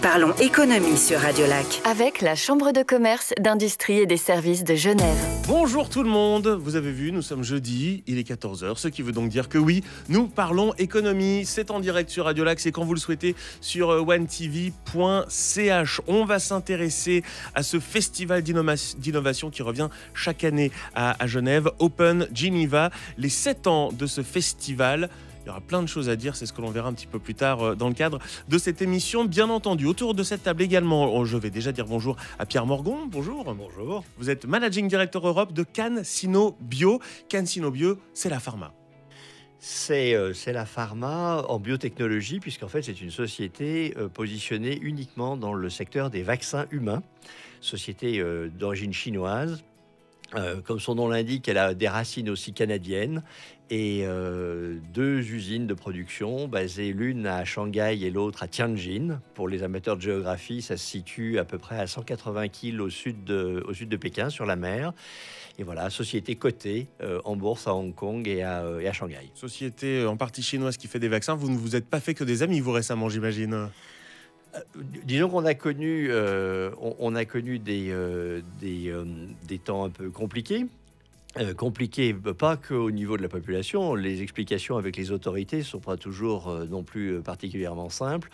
Parlons économie sur Radio Lac. Avec la Chambre de commerce, d'industrie et des services de Genève. Bonjour tout le monde, vous avez vu, nous sommes jeudi, il est 14h, ce qui veut donc dire que oui, nous parlons économie. C'est en direct sur Radio Lac, c'est quand vous le souhaitez sur onetv.ch. On va s'intéresser à ce festival d'innovation qui revient chaque année à Genève, Open Geneva. Les 7 ans de ce festival. Il y aura plein de choses à dire, c'est ce que l'on verra un petit peu plus tard dans le cadre de cette émission. Bien entendu, autour de cette table également, je vais déjà dire bonjour à Pierre Morgon. Bonjour. Bonjour. Vous êtes Managing Director Europe de CanSino Bio. CanSino Bio, c'est la pharma. C'est la pharma en biotechnologie, puisqu'en fait, c'est une société positionnée uniquement dans le secteur des vaccins humains. Société d'origine chinoise. Comme son nom l'indique, elle a des racines aussi canadiennes et 2 usines de production basées l'une à Shanghai et l'autre à Tianjin. Pour les amateurs de géographie, ça se situe à peu près à 180 km au sud de Pékin, sur la mer. Et voilà, société cotée en bourse à Hong Kong et à Shanghai. Société en partie chinoise qui fait des vaccins. Vous ne vous êtes pas fait que des amis, vous, récemment, j'imagine. Disons qu'on a connu, des temps un peu compliqués. Compliqué, pas qu'au niveau de la population. Les explications avec les autorités ne sont pas toujours non plus particulièrement simples.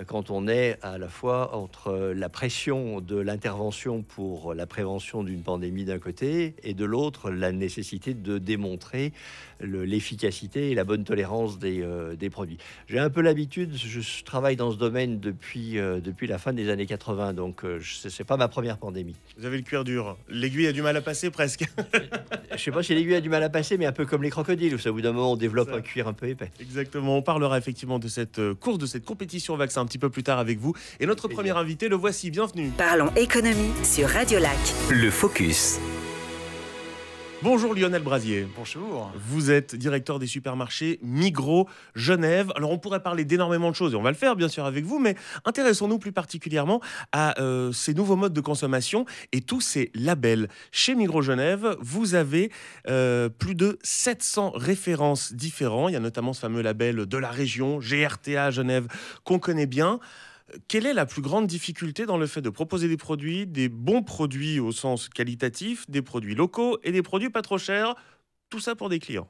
Quand on est à la fois entre la pression de l'intervention pour la prévention d'une pandémie d'un côté et de l'autre la nécessité de démontrer l'efficacité et la bonne tolérance des produits. J'ai un peu l'habitude, je travaille dans ce domaine depuis la fin des années 80, donc c'est pas ma première pandémie. Vous avez le cuir dur. L'aiguille a du mal à passer presque. Je ne sais pas si l'aiguille a du mal à passer, mais un peu comme les crocodiles, où ça, au bout d'un moment, on développe un cuir un peu épais. Exactement, on parlera effectivement de cette course, de cette compétition vaccin un petit peu plus tard avec vous. Et notre premier invité, le voici, bienvenue. Parlons économie sur Radio Lac. Le Focus. Bonjour Lionel Brasier. Bonjour. Vous êtes directeur des supermarchés Migros Genève. Alors on pourrait parler d'énormément de choses et on va le faire bien sûr avec vous, mais intéressons-nous plus particulièrement à ces nouveaux modes de consommation et tous ces labels. Chez Migros Genève, vous avez plus de 700 références différents. Il y a notamment ce fameux label de la région, GRTA Genève, qu'on connaît bien. Quelle est la plus grande difficulté dans le fait de proposer des produits, des bons produits au sens qualitatif, des produits locaux et des produits pas trop chers, tout ça pour des clients?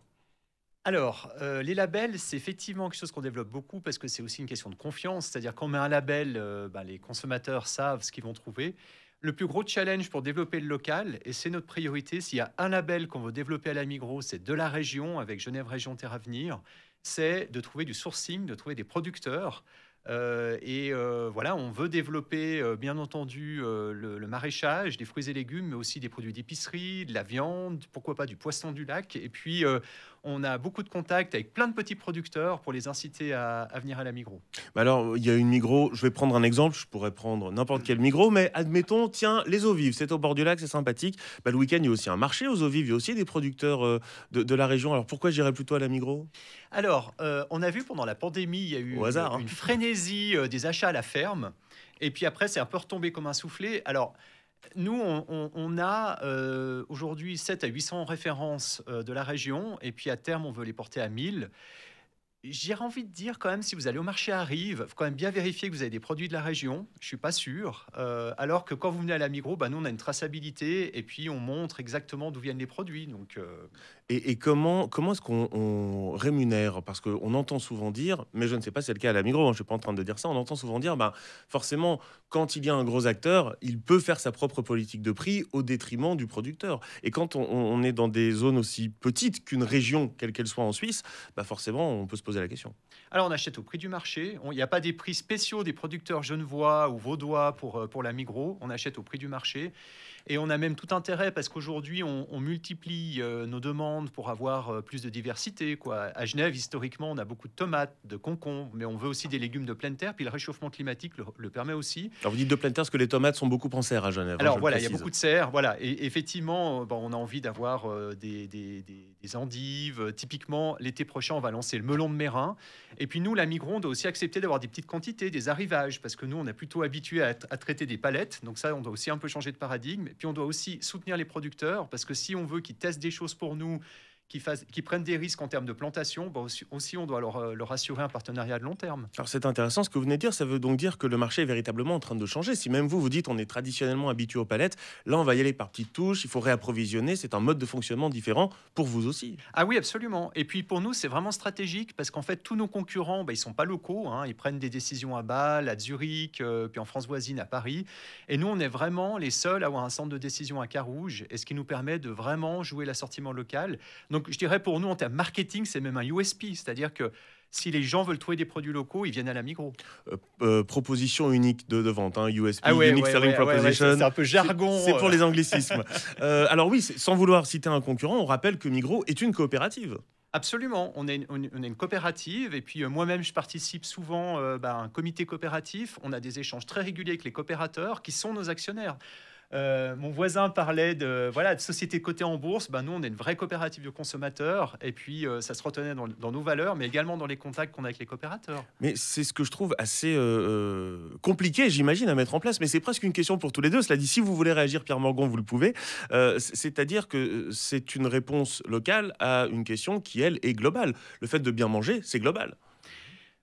Alors, les labels, c'est effectivement quelque chose qu'on développe beaucoup parce que c'est aussi une question de confiance. C'est-à-dire qu'on met un label, les consommateurs savent ce qu'ils vont trouver. Le plus gros challenge pour développer le local, et c'est notre priorité, s'il y a un label qu'on veut développer à la Migros, c'est de la région, avec Genève Région Terre Avenir, c'est de trouver du sourcing, de trouver des producteurs. Voilà, on veut développer, bien entendu, le maraîchage, des fruits et légumes, mais aussi des produits d'épicerie, de la viande, pourquoi pas du poisson du lac. Et puis, on a beaucoup de contacts avec plein de petits producteurs pour les inciter à venir à la Migros. Alors, il y a une Migros, je vais prendre un exemple, je pourrais prendre n'importe quel Migros, mais admettons, tiens, les eaux vives, c'est au bord du lac, c'est sympathique. Le week-end, il y a aussi un marché aux eaux vives, il y a aussi des producteurs de la région. Alors, pourquoi j'irais plutôt à la Migros? Alors, on a vu pendant la pandémie, il y a eu une frénésie des achats à la ferme. Et puis après, c'est un peu retombé comme un soufflet. Alors, nous, on a aujourd'hui 7 à 800 références de la région. Et puis à terme, on veut les porter à 1000. J'ai envie de dire quand même, si vous allez au marché à Rive, il faut quand même bien vérifier que vous avez des produits de la région. Je ne suis pas sûr. Alors que quand vous venez à la Migros, nous, on a une traçabilité et puis on montre exactement d'où viennent les produits. Donc, Et comment est-ce qu'on rémunère? Parce qu'on entend souvent dire, mais je ne sais pas si c'est le cas à la Migros, je ne suis pas en train de dire ça, on entend souvent dire, forcément, quand il y a un gros acteur, il peut faire sa propre politique de prix au détriment du producteur. Et quand on est dans des zones aussi petites qu'une région, quelle qu'elle soit en Suisse, forcément, on peut se poser la question. Alors, on achète au prix du marché. Il n'y a pas des prix spéciaux des producteurs genevois ou vaudois pour la Migros. On achète au prix du marché. Et on a même tout intérêt parce qu'aujourd'hui, on multiplie nos demandes pour avoir plus de diversité, quoi. À Genève, historiquement, on a beaucoup de tomates, de concombres, mais on veut aussi des légumes de pleine terre. Puis le réchauffement climatique le permet aussi. Alors vous dites de pleine terre parce que les tomates sont beaucoup en serre à Genève. Alors voilà, il y a beaucoup de serre. Voilà. Et effectivement, on a envie d'avoir des endives. Typiquement, l'été prochain, on va lancer le melon de Mérin. Et puis nous, la Migros, on doit aussi accepter d'avoir des petites quantités, des arrivages, parce que nous, on est plutôt habitué à traiter des palettes. Donc ça, on doit aussi un peu changer de paradigme. Et puis on doit aussi soutenir les producteurs, parce que si on veut qu'ils testent des choses pour nous, qui prennent des risques en termes de plantation, aussi on doit leur assurer un partenariat de long terme. Alors c'est intéressant ce que vous venez de dire, ça veut donc dire que le marché est véritablement en train de changer. Si même vous dites on est traditionnellement habitué aux palettes, là on va y aller par petites touches, il faut réapprovisionner, c'est un mode de fonctionnement différent pour vous aussi. Ah oui, absolument. Et puis pour nous, c'est vraiment stratégique parce qu'en fait, tous nos concurrents, ils ne sont pas locaux, hein, ils prennent des décisions à Bâle, à Zurich, puis en France voisine, à Paris. Et nous, on est vraiment les seuls à avoir un centre de décision à Carouge, et ce qui nous permet de vraiment jouer l'assortiment local. Donc je dirais pour nous, en termes marketing, c'est même un USP, c'est-à-dire que si les gens veulent trouver des produits locaux, ils viennent à la Migros. Proposition unique de vente, hein, USP, Ah ouais, Unique Selling Proposition. c'est un peu jargon. C'est pour les anglicismes. Alors oui, sans vouloir citer un concurrent, on rappelle que Migros est une coopérative. Absolument, on est une coopérative et puis moi-même je participe souvent à un comité coopératif. On a des échanges très réguliers avec les coopérateurs qui sont nos actionnaires. Mon voisin parlait de sociétés cotées en bourse. Nous, on est une vraie coopérative de consommateurs. Et puis, ça se retenait dans nos valeurs, mais également dans les contacts qu'on a avec les coopérateurs. Mais c'est ce que je trouve assez compliqué, j'imagine, à mettre en place. Mais c'est presque une question pour tous les deux. Cela dit, si vous voulez réagir, Pierre Morgon, vous le pouvez. C'est-à-dire que c'est une réponse locale à une question qui, elle, est globale. Le fait de bien manger, c'est global.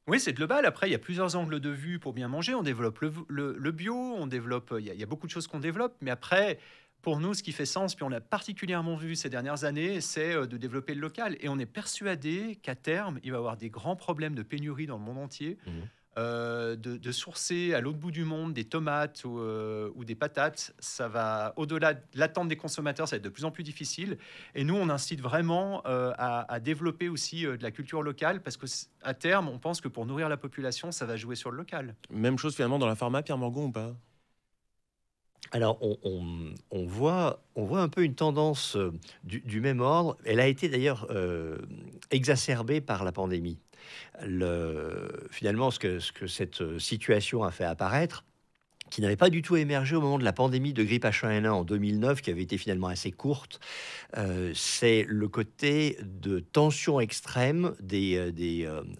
Oui, c'est global. Après, il y a plusieurs angles de vue pour bien manger. On développe le bio, on développe. Il y a beaucoup de choses qu'on développe. Mais après, pour nous, ce qui fait sens, puis on l'a particulièrement vu ces dernières années, c'est de développer le local. Et on est persuadé qu'à terme, il va y avoir des grands problèmes de pénurie dans le monde entier. De sourcer à l'autre bout du monde des tomates ou des patates, ça va au-delà de l'attente des consommateurs, ça va être de plus en plus difficile. Et nous, on incite vraiment à développer aussi de la culture locale parce qu'à terme, on pense que pour nourrir la population, ça va jouer sur le local. Même chose finalement dans la pharma, Pierre Morgon, ou pas? Alors, on voit un peu une tendance du même ordre. Elle a été d'ailleurs exacerbée par la pandémie. Finalement, ce que cette situation a fait apparaître, qui n'avait pas du tout émergé au moment de la pandémie de grippe H1N1 en 2009, qui avait été finalement assez courte, c'est le côté de tension extrême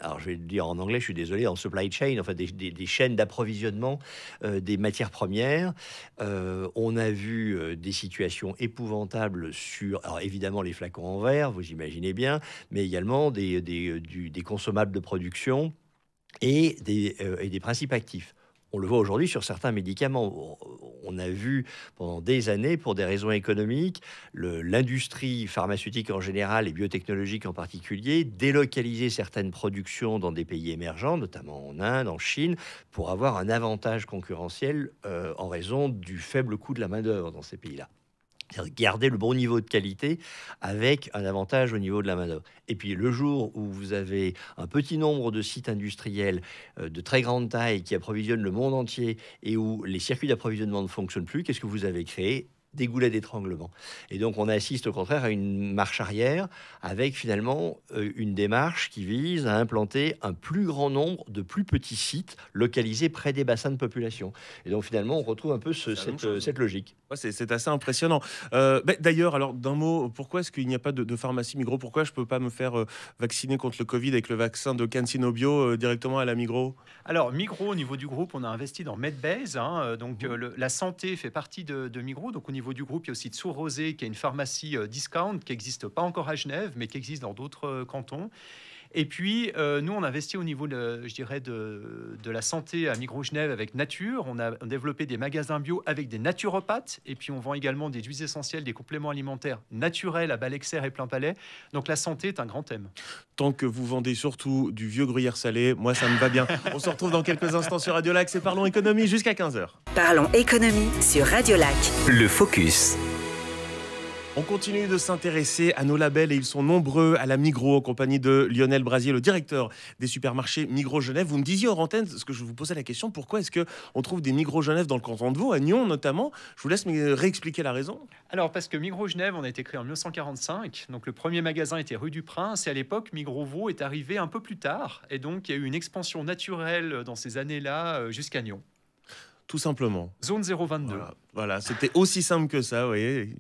alors je vais le dire en anglais, je suis désolé, en supply chain, enfin des chaînes d'approvisionnement des matières premières. On a vu des situations épouvantables alors évidemment les flacons en verre, vous imaginez bien, mais également des consommables de production et des principes actifs. On le voit aujourd'hui sur certains médicaments. On a vu pendant des années, pour des raisons économiques, l'industrie pharmaceutique en général et biotechnologique en particulier, délocaliser certaines productions dans des pays émergents, notamment en Inde, en Chine, pour avoir un avantage concurrentiel en raison du faible coût de la main-d'œuvre dans ces pays-là. Garder le bon niveau de qualité avec un avantage au niveau de la main-d'œuvre. Et puis le jour où vous avez un petit nombre de sites industriels de très grande taille qui approvisionnent le monde entier et où les circuits d'approvisionnement ne fonctionnent plus, qu'est-ce que vous avez créé? Des goulets d'étranglement. Et donc, on assiste au contraire à une marche arrière avec finalement une démarche qui vise à implanter un plus grand nombre de plus petits sites localisés près des bassins de population. Et donc, finalement, on retrouve un peu cette logique. Ouais, c'est assez impressionnant. D'ailleurs, alors d'un mot, pourquoi est-ce qu'il n'y a pas de pharmacie Migros? Pourquoi je ne peux pas me faire vacciner contre le Covid avec le vaccin de CanSino Bio directement à la Migros? Alors, Migros, au niveau du groupe, on a investi dans Medbase. La santé fait partie de Migros. Donc, au niveau du groupe, il y a aussi Tsour Rosé, qui est une pharmacie discount qui n'existe pas encore à Genève, mais qui existe dans d'autres cantons. Et puis, nous, on investit au niveau, de la santé à Migros Genève avec Nature. On a développé des magasins bio avec des naturopathes. Et puis, on vend également des huiles essentielles, des compléments alimentaires naturels à Balexer et Plein Palais. Donc, la santé est un grand thème. Tant que vous vendez surtout du vieux gruyère salé, moi, ça me va bien. On se retrouve dans quelques instants sur Radio Lac. C'est Parlons Économie jusqu'à 15h. Parlons Économie sur Radio Lac. Le Focus. On continue de s'intéresser à nos labels et ils sont nombreux à la Migros en compagnie de Lionel Brasier, le directeur des supermarchés Migros Genève. Vous me disiez hors antenne, parce que je vous posais la question, pourquoi est-ce qu'on trouve des Migros Genève dans le canton de Vaud, à Nyon notamment? Je vous laisse me réexpliquer la raison. Alors, parce que Migros Genève, on a été créé en 1945. Donc, le premier magasin était rue du Prince. Et à l'époque, Migros Vaud est arrivé un peu plus tard. Et donc, il y a eu une expansion naturelle dans ces années-là jusqu'à Nyon. Tout simplement. Zone 022. Voilà, c'était aussi simple que ça, vous voyez.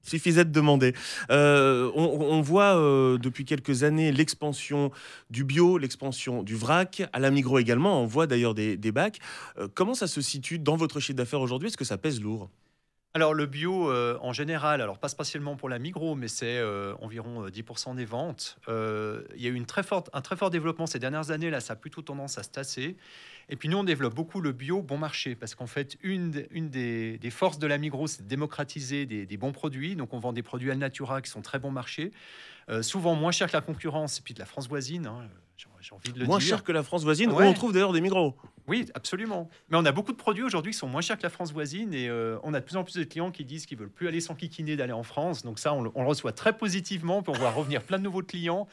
Suffisait de demander. On voit depuis quelques années l'expansion du bio, l'expansion du vrac, à la Migros également. On voit d'ailleurs des bacs. Comment ça se situe dans votre chiffre d'affaires aujourd'hui? Est-ce que ça pèse lourd? Alors le bio, en général, alors pas spécialement pour la Migros, mais c'est environ 10% des ventes. Il y a eu un très fort développement ces dernières années, là ça a plutôt tendance à se tasser. Et puis nous, on développe beaucoup le bio bon marché, parce qu'en fait, une des forces de la Migros, c'est de démocratiser des bons produits. Donc on vend des produits Al Natura qui sont très bon marché, souvent moins cher que la concurrence, et puis de la France voisine, hein, j'ai envie de le Moins dire. cher que la France voisine, Ouais. où on trouve d'ailleurs des Migros. Oui, absolument. Mais on a beaucoup de produits aujourd'hui qui sont moins chers que la France voisine et on a de plus en plus de clients qui disent qu'ils veulent plus aller s'enquiquiner d'aller en France. Donc ça, on le reçoit très positivement, puis on voit revenir plein de nouveaux clients.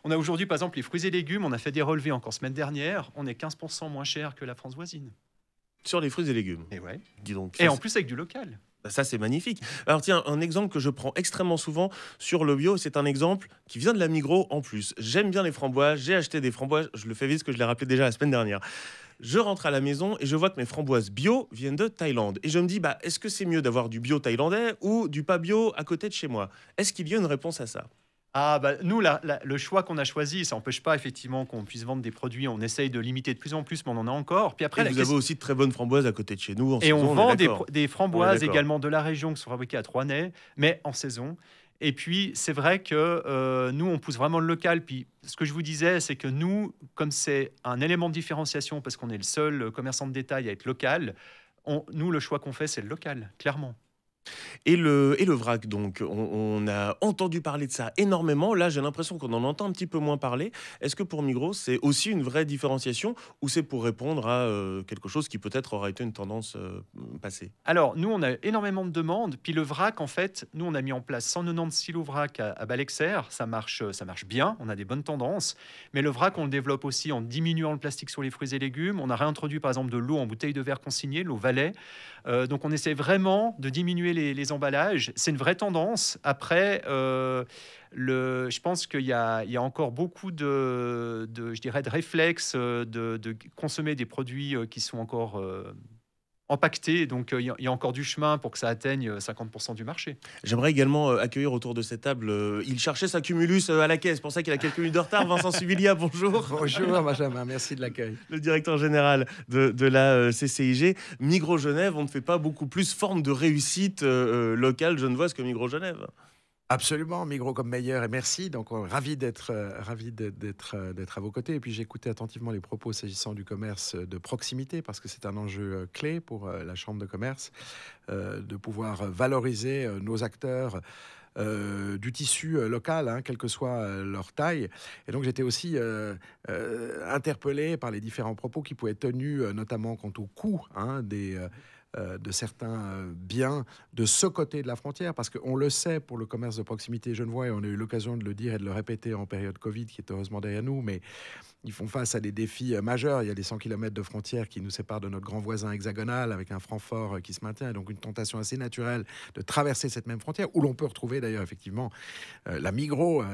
On a aujourd'hui, par exemple, les fruits et légumes. On a fait des relevés encore semaine dernière. On est 15% moins cher que la France voisine. Sur les fruits et légumes. Et ouais. Dis donc. Et Ça, en plus avec du local. ça, c'est magnifique. Alors tiens, un exemple que je prends extrêmement souvent sur le bio, c'est un exemple qui vient de la Migros en plus. J'aime bien les framboises, j'ai acheté des framboises, je le fais vite parce que je l'ai rappelé déjà la semaine dernière. Je rentre à la maison et je vois que mes framboises bio viennent de Thaïlande. Et je me dis, est-ce que c'est mieux d'avoir du bio thaïlandais ou du pas bio à côté de chez moi? Est-ce qu'il y a une réponse à ça? Ah bah nous, le choix qu'on a choisi, ça n'empêche pas effectivement qu'on puisse vendre des produits. On essaye de limiter de plus en plus, mais on en a encore. Puis après, Et vous avez aussi de très bonnes framboises à côté de chez nous en et saison, on est vend d'accord. des On framboises est d'accord. également de la région qui sont fabriquées à Troisnay, mais en saison. Et puis, c'est vrai que nous, on pousse vraiment le local. Puis, ce que je vous disais, c'est que nous, comme c'est un élément de différenciation, parce qu'on est le seul commerçant de détail à être local, nous, le choix qu'on fait, c'est le local, clairement. Et le vrac, donc, on a entendu parler de ça énormément. Là, j'ai l'impression qu'on en entend un petit peu moins parler. Est-ce que pour Migros, c'est aussi une vraie différenciation ou c'est pour répondre à quelque chose qui peut-être aura été une tendance passée? Alors, nous, on a énormément de demandes. Puis le vrac, en fait, nous, on a mis en place 190 silos vrac à Balexer. Ça marche bien. On a des bonnes tendances. Mais le vrac, on le développe aussi en diminuant le plastique sur les fruits et légumes. On a réintroduit, par exemple, de l'eau en bouteille de verre consignée, l'eau Valet. Donc, on essaie vraiment de diminuer les emballages. C'est une vraie tendance. Après, je pense qu'il y a encore beaucoup je dirais, de réflexes de consommer des produits qui sont encore empaquetés. Donc, il y a encore du chemin pour que ça atteigne 50% du marché. J'aimerais également accueillir autour de cette table, il cherchait sa cumulus à la caisse, c'est pour ça qu'il a quelques minutes de retard. Vincent Subilia, bonjour. Bonjour Benjamin, merci de l'accueil. Le directeur général de la CCIG. Migros Genève, on ne fait pas beaucoup plus forme de réussite locale genevoise que Migros Genève. Absolument, Migros comme meilleur et merci. Donc ravi d'être à vos côtés. Et puis j'ai écouté attentivement les propos s'agissant du commerce de proximité parce que c'est un enjeu clé pour la Chambre de commerce de pouvoir valoriser nos acteurs du tissu local, quelle que soit leur taille. Et donc j'étais aussi interpellé par les différents propos qui pouvaient être tenus, notamment quant au coût de certains biens de ce côté de la frontière, parce qu'on le sait pour le commerce de proximité genevois, et on a eu l'occasion de le dire et de le répéter en période Covid, qui est heureusement derrière nous, mais ils font face à des défis majeurs. Il y a les 100 km de frontières qui nous séparent de notre grand voisin hexagonal, avec un Francfort qui se maintient, et donc une tentation assez naturelle de traverser cette même frontière, où l'on peut retrouver d'ailleurs effectivement la Migros,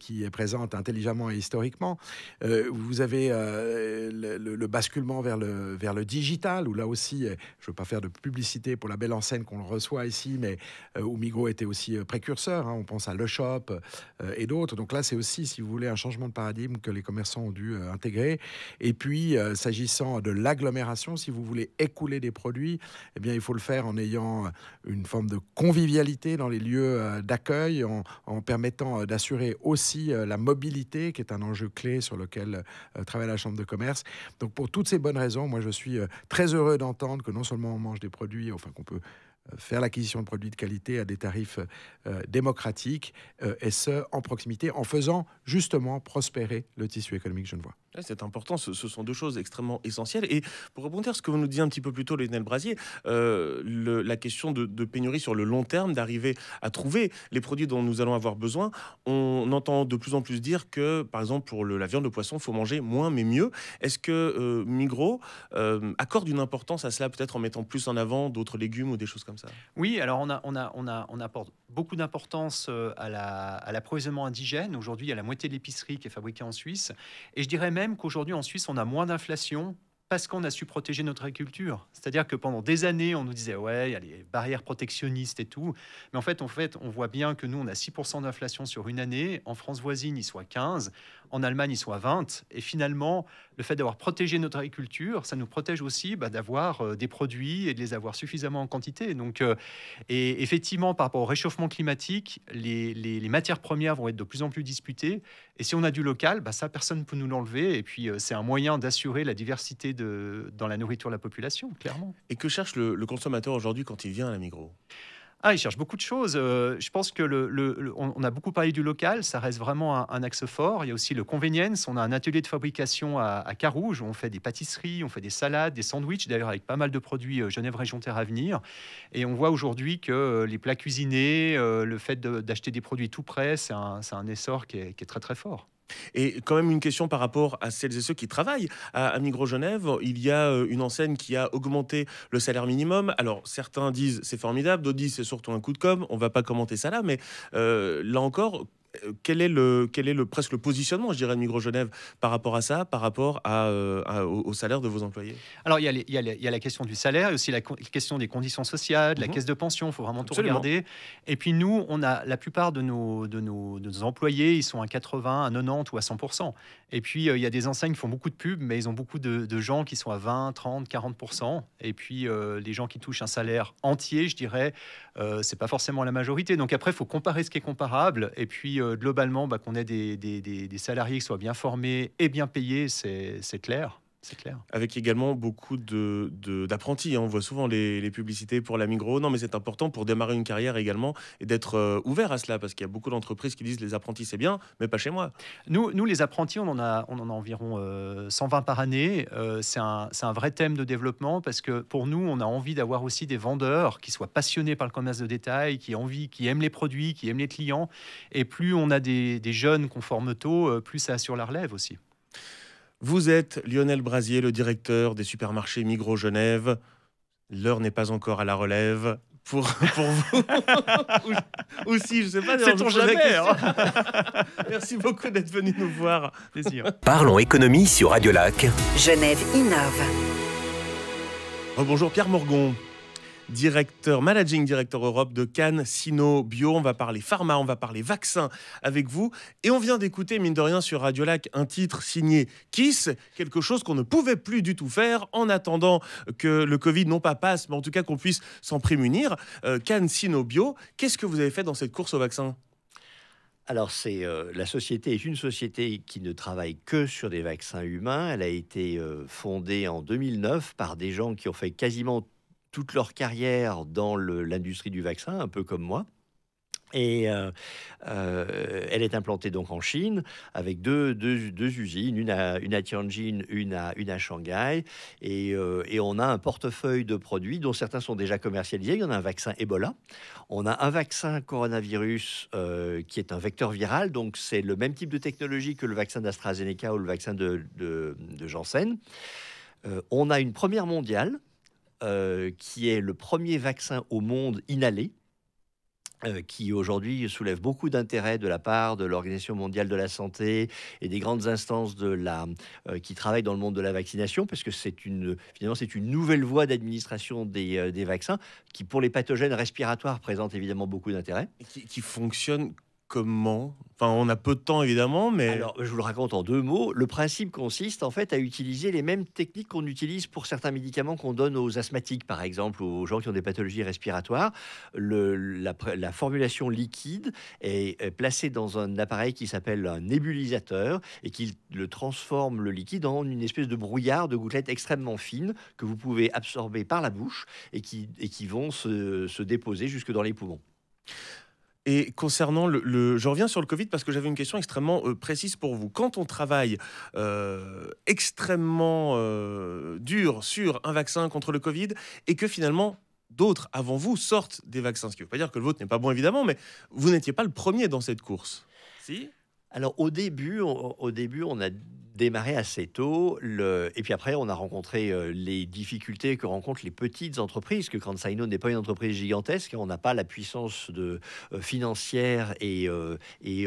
qui est présente intelligemment et historiquement. Vous avez le basculement vers le digital, où là aussi, je ne veux pas faire de publicité pour la belle enseigne qu'on reçoit ici, mais où Migros était aussi précurseur. On pense à Le Shop et d'autres. Donc là, c'est aussi, si vous voulez, un changement de paradigme que les commerçants ont dû intégrer. Et puis, s'agissant de l'agglomération, si vous voulez écouler des produits, eh bien, il faut le faire en ayant une forme de convivialité dans les lieux d'accueil, en permettant d'assurer aussi la mobilité, qui est un enjeu clé sur lequel travaille la Chambre de commerce. Donc, pour toutes ces bonnes raisons, moi, je suis très heureux d'entendre que non seulement on mange des produits, enfin qu'on peut faire l'acquisition de produits de qualité à des tarifs démocratiques, et ce, en proximité, en faisant justement prospérer le tissu économique genevois. C'est important, ce sont deux choses extrêmement essentielles. Et pour rebondir sur ce que vous nous disiez un petit peu plus tôt, Lionel Brasier, la question de pénurie sur le long terme, d'arriver à trouver les produits dont nous allons avoir besoin, on entend de plus en plus dire que, par exemple, pour la viande de poisson, il faut manger moins mais mieux. Est-ce que Migros accorde une importance à cela, peut-être en mettant plus en avant d'autres légumes ou des choses comme ça? Oui, alors on apporte beaucoup d'importance à l'approvisionnement indigène. Aujourd'hui, il y a la moitié de l'épicerie qui est fabriquée en Suisse. Et je dirais même qu'aujourd'hui, en Suisse, on a moins d'inflation parce qu'on a su protéger notre agriculture. C'est-à-dire que pendant des années, on nous disait « ouais, il y a les barrières protectionnistes et tout ». Mais en fait, on voit bien que nous, on a 6% d'inflation sur une année. En France voisine, ils sont à 15%. En Allemagne, ils sont à 20. Et finalement, le fait d'avoir protégé notre agriculture, ça nous protège aussi d'avoir des produits et de les avoir suffisamment en quantité. Donc, et effectivement, par rapport au réchauffement climatique, les matières premières vont être de plus en plus disputées. Et si on a du local, ça, personne ne peut nous l'enlever. Et puis, c'est un moyen d'assurer la diversité dans la nourriture de la population, clairement. Et que cherche le consommateur aujourd'hui quand il vient à la Migros? Il cherche beaucoup de choses. Je pense que on a beaucoup parlé du local, ça reste vraiment un axe fort. Il y a aussi le convenience. On a un atelier de fabrication à Carouge où on fait des pâtisseries, on fait des salades, des sandwichs, d'ailleurs avec pas mal de produits Genève Région Terre Avenir. Et on voit aujourd'hui que les plats cuisinés, le fait d'acheter des produits tout prêts, c'est un essor qui est très très fort. Et quand même une question par rapport à celles et ceux qui travaillent à Migros Genève. Il y a une enseigne qui a augmenté le salaire minimum. Alors certains disent c'est formidable, d'autres disent c'est surtout un coup de com'. On ne va pas commenter ça là, mais là encore, quel est presque le positionnement, je dirais, de Migros Genève par rapport à ça, par rapport au salaire de vos employés? Alors, il y a la question du salaire, et aussi la question des conditions sociales, de la caisse de pension, il faut vraiment tout regarder. Et puis nous, on a la plupart de nos employés, ils sont à 80, à 90 ou à 100%. Et puis, il y a des enseignes qui font beaucoup de pubs, mais ils ont beaucoup de gens qui sont à 20, 30, 40%. Et puis, les gens qui touchent un salaire entier, je dirais, c'est pas forcément la majorité. Donc après, il faut comparer ce qui est comparable. Et puis, globalement, qu'on ait des salariés qui soient bien formés et bien payés, c'est clair. C'est clair. Avec également beaucoup d'apprentis. On voit souvent les publicités pour la Migros. Non, mais c'est important pour démarrer une carrière également et d'être ouvert à cela, parce qu'il y a beaucoup d'entreprises qui disent les apprentis c'est bien, mais pas chez moi. Nous les apprentis, on en a environ 120 par année. C'est un vrai thème de développement parce que pour nous, on a envie d'avoir aussi des vendeurs qui soient passionnés par le commerce de détail, qui aiment les produits, qui aiment les clients. Et plus on a des jeunes qu'on forme tôt, plus ça assure la relève aussi. Vous êtes Lionel Brasier, le directeur des supermarchés Migros Genève. L'heure n'est pas encore à la relève pour vous. ou si, je ne sais pas. Sait-on jamais. Merci beaucoup d'être venu nous voir. Parlons économie sur Radio Lac. Genève innove. Bonjour Pierre Morgon, managing director Europe de Cannes Sino Bio. On va parler pharma, on va parler vaccin avec vous. Et on vient d'écouter, mine de rien, sur Radio Lac, un titre signé Kiss, quelque chose qu'on ne pouvait plus du tout faire en attendant que le Covid, non pas passe, mais en tout cas qu'on puisse s'en prémunir. Cannes Sino Bio, qu'est-ce que vous avez fait dans cette course au vaccin ? Alors, la société est une société qui ne travaille que sur des vaccins humains. Elle a été fondée en 2009 par des gens qui ont fait quasiment toute leur carrière dans l'industrie du vaccin, un peu comme moi. Et elle est implantée donc en Chine avec deux usines, une à Tianjin, une à Shanghai. Et on a un portefeuille de produits dont certains sont déjà commercialisés. Il y en a un vaccin Ebola. On a un vaccin coronavirus qui est un vecteur viral. Donc c'est le même type de technologie que le vaccin d'AstraZeneca ou le vaccin de Janssen. On a une première mondiale qui est le premier vaccin au monde inhalé, qui aujourd'hui soulève beaucoup d'intérêt de la part de l'Organisation mondiale de la santé et des grandes instances qui travaillent dans le monde de la vaccination, parce que finalement c'est une nouvelle voie d'administration des vaccins qui, pour les pathogènes respiratoires, présente évidemment beaucoup d'intérêt. Qui fonctionne comment ? Enfin, on a peu de temps évidemment, mais... Alors, je vous le raconte en 2 mots. Le principe consiste en fait à utiliser les mêmes techniques qu'on utilise pour certains médicaments qu'on donne aux asthmatiques, par exemple, aux gens qui ont des pathologies respiratoires. La formulation liquide est placée dans un appareil qui s'appelle un nébulisateur et qui le transforme, le liquide, en une espèce de brouillard de gouttelettes extrêmement fines que vous pouvez absorber par la bouche et qui vont se déposer jusque dans les poumons. Et concernant je reviens sur le Covid parce que j'avais une question extrêmement précise pour vous. Quand on travaille extrêmement dur sur un vaccin contre le Covid et que finalement d'autres avant vous sortent des vaccins, ce qui ne veut pas dire que le vôtre n'est pas bon évidemment, mais vous n'étiez pas le premier dans cette course. Si ? Alors au début, on a démarré assez tôt. Et puis après, on a rencontré les difficultés que rencontrent les petites entreprises, que Cransino n'est pas une entreprise gigantesque, on n'a pas la puissance financière et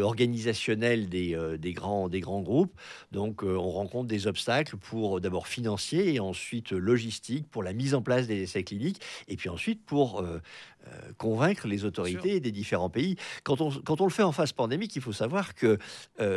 organisationnelle des grands groupes. Donc, on rencontre des obstacles pour d'abord financiers et ensuite logistique pour la mise en place des essais cliniques et puis ensuite pour convaincre les autorités des différents pays. Quand on le fait en phase pandémique, il faut savoir que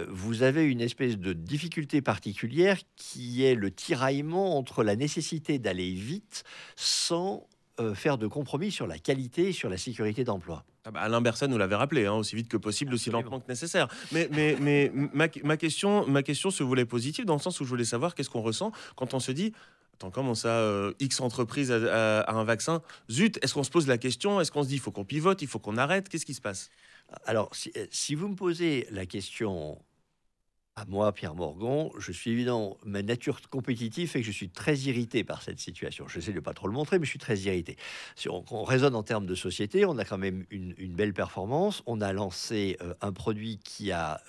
vous avez une espèce de difficulté particulière qui est le tiraillement entre la nécessité d'aller vite sans faire de compromis sur la qualité et sur la sécurité d'emploi. Ah bah, Alain Berset nous l'avait rappelé, aussi vite que possible, aussi lentement que nécessaire. Mais ma question se voulait positive dans le sens où je voulais savoir qu'est-ce qu'on ressent quand on se dit attends, comment ça, X entreprise a un vaccin? Zut, est-ce qu'on se pose la question? Est-ce qu'on se dit il faut qu'on pivote, il faut qu'on arrête? Qu'est-ce qui se passe? Alors, si vous me posez la question à moi, Pierre Morgon, je suis évidemment, ma nature compétitive fait que je suis très irrité par cette situation. Je sais de ne pas trop le montrer, mais je suis très irrité. Si on raisonne en termes de société, on a quand même une belle performance. On a lancé un produit qui a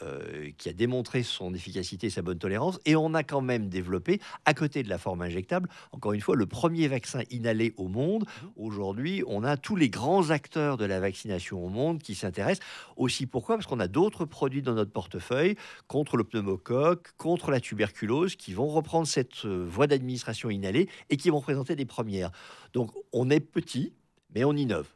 démontré son efficacité et sa bonne tolérance. Et on a quand même développé, à côté de la forme injectable, encore une fois, le premier vaccin inhalé au monde. Aujourd'hui, on a tous les grands acteurs de la vaccination au monde qui s'intéressent. Aussi, pourquoi? Parce qu'on a d'autres produits dans notre portefeuille contre le pneumocoque, contre la tuberculose, qui vont reprendre cette voie d'administration inhalée et qui vont présenter des premières. Donc, on est petit, mais on innove.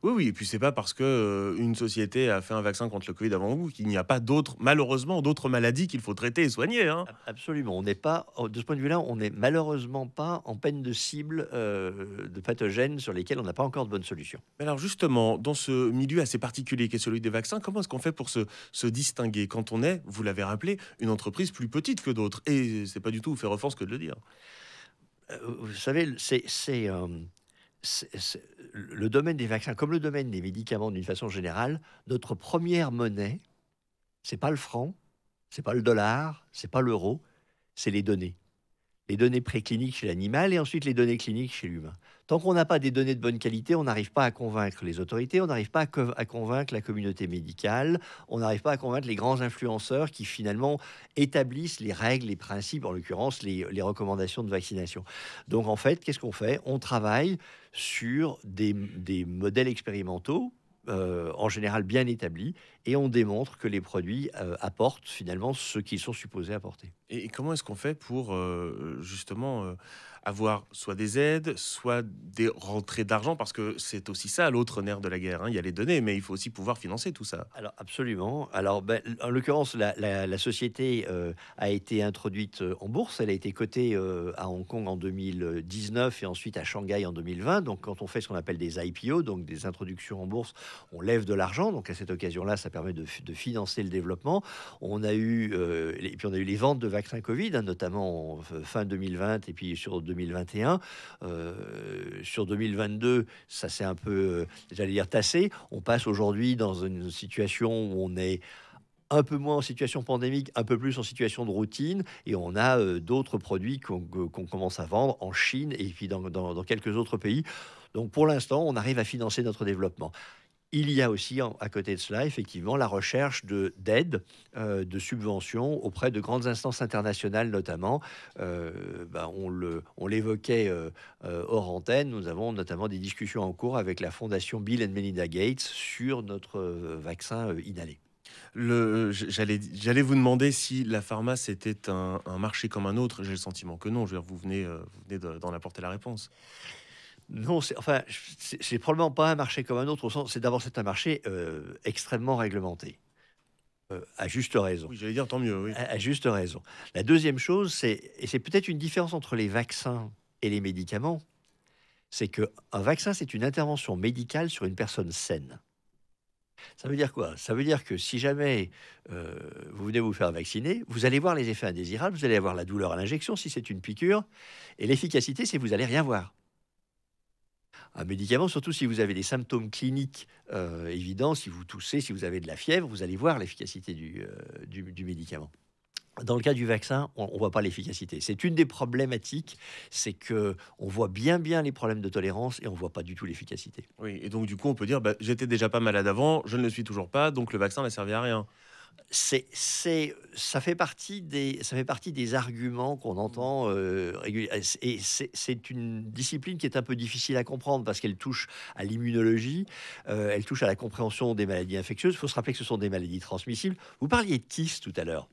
Oui, et puis c'est pas parce que une société a fait un vaccin contre le Covid avant vous qu'il n'y a pas malheureusement d'autres maladies qu'il faut traiter et soigner. Absolument. On n'est pas, de ce point de vue-là, on n'est malheureusement pas en peine de cible de pathogènes sur lesquels on n'a pas encore de bonnes solutions. Mais alors justement, dans ce milieu assez particulier qu'est celui des vaccins, comment est-ce qu'on fait pour se distinguer quand on est, vous l'avez rappelé, une entreprise plus petite que d'autres? Et c'est pas du tout vous faire offense que de le dire. Vous savez, le domaine des vaccins, comme le domaine des médicaments d'une façon générale, notre première monnaie, c'est pas le franc, c'est pas le dollar, c'est pas l'euro, c'est les données. Les données précliniques chez l'animal et ensuite les données cliniques chez l'humain. Tant qu'on n'a pas des données de bonne qualité, on n'arrive pas à convaincre les autorités, on n'arrive pas à convaincre la communauté médicale, on n'arrive pas à convaincre les grands influenceurs qui finalement établissent les règles, les principes, en l'occurrence les recommandations de vaccination. Donc en fait, qu'est-ce qu'on fait? On travaille sur des modèles expérimentaux, en général bien établis, et on démontre que les produits apportent finalement ce qu'ils sont supposés apporter. Et comment est-ce qu'on fait pour justement avoir soit des aides, soit des rentrées d'argent? Parce que c'est aussi ça l'autre nerf de la guerre. Il y a les données, mais il faut aussi pouvoir financer tout ça. Alors absolument. Alors en l'occurrence, la société a été introduite en bourse. Elle a été cotée à Hong Kong en 2019 et ensuite à Shanghai en 2020. Donc quand on fait ce qu'on appelle des IPO, donc des introductions en bourse, on lève de l'argent. Donc à cette occasion-là, ça permet de financer le développement. On a eu et puis on a eu les ventes de vaccins Covid, notamment en fin 2020 et puis sur 2021. Sur 2022, ça s'est un peu, j'allais dire, tassé. On passe aujourd'hui dans une situation où on est un peu moins en situation pandémique, un peu plus en situation de routine, et on a d'autres produits qu'on commence à vendre en Chine et puis dans quelques autres pays. Donc pour l'instant, on arrive à financer notre développement. Il y a aussi, à côté de cela, effectivement, la recherche d'aides, de subventions auprès de grandes instances internationales, notamment. On l'évoquait hors antenne. Nous avons notamment des discussions en cours avec la fondation Bill and Melinda Gates sur notre vaccin inhalé. J'allais vous demander si la pharma c'était un marché comme un autre. J'ai le sentiment que non. Je veux dire, vous venez d'en apporter la réponse. Non, c'est probablement pas un marché comme un autre. Au sens, c'est un marché extrêmement réglementé. À juste raison. Oui, j'allais dire tant mieux. Oui. À juste raison. La deuxième chose, et c'est peut-être une différence entre les vaccins et les médicaments, c'est qu'un vaccin, c'est une intervention médicale sur une personne saine. Ça veut dire quoi? Ça veut dire que si jamais vous venez vous faire vacciner, vous allez voir les effets indésirables, vous allez avoir la douleur à l'injection si c'est une piqûre, et l'efficacité, c'est que vous allez rien voir. Un médicament, surtout si vous avez des symptômes cliniques évidents, si vous toussez, si vous avez de la fièvre, vous allez voir l'efficacité du médicament. Dans le cas du vaccin, on ne voit pas l'efficacité. C'est une des problématiques, c'est que on voit bien les problèmes de tolérance et on ne voit pas du tout l'efficacité. Oui, et donc du coup, on peut dire, j'étais déjà pas malade avant, je ne le suis toujours pas, donc le vaccin n'a servi à rien. Ça fait partie des arguments qu'on entend régulièrement. Et c'est une discipline qui est un peu difficile à comprendre parce qu'elle touche à l'immunologie, elle touche à la compréhension des maladies infectieuses. Il faut se rappeler que ce sont des maladies transmissibles. Vous parliez de kyste tout à l'heure.